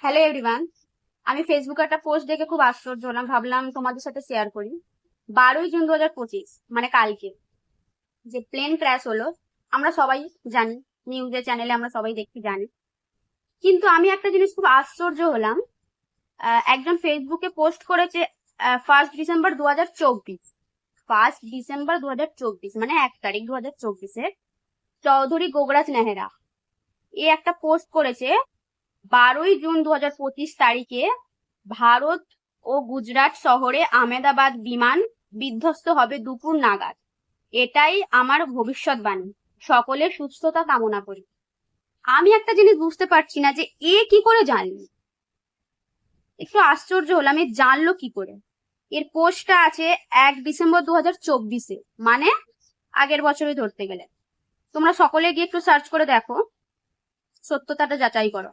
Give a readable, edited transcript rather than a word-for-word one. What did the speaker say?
Hello everyone. আমি ফেসবুকে একটা পোস্ট দেখে খুব আশ্চর্য হলাম, ভাবলাম তোমাদের সাথে শেয়ার করি। 12ই জুন 2025 মানে কালকে যে প্লেন ক্র্যাশ হলো, আমরা সবাই জানি, নিউজের চ্যানেলে আমরা সবাই দেখতে জানি। কিন্তু আমি একটা জিনিস খুব আশ্চর্য হলাম। একজন ফেসবুকে পোস্ট করেছে 1 ডিসেম্বর 2024, 1 ডিসেম্বর 2024 মানে 1 তারিখ 2024-এ চৌধুরী গোগরাজ নেহেরা এ একটা পোস্ট করেছে 12ই জুন 2025 তারিখে ভারত ও গুজরাট শহরে আহমেদাবাদ বিমান বিধ্বস্ত হবে দুপুর নাগাদ। এটাই আমার ভবিষ্যৎবাণী। সকলের সুস্থতা কামনা করি। আমি একটা জিনিস বুঝতে পারছি না যে এ কি করে জানলো। একটু আশ্চর্য হলাম, এ জানলো কি করে। এর পোস্টটা আছে 1 ডিসেম্বর 2024-এ, মানে আগের বছরই ধরতে গেলে। তোমরা সকলে গিয়ে একটু সার্চ করে দেখো, সত্যতাটা যাচাই করো।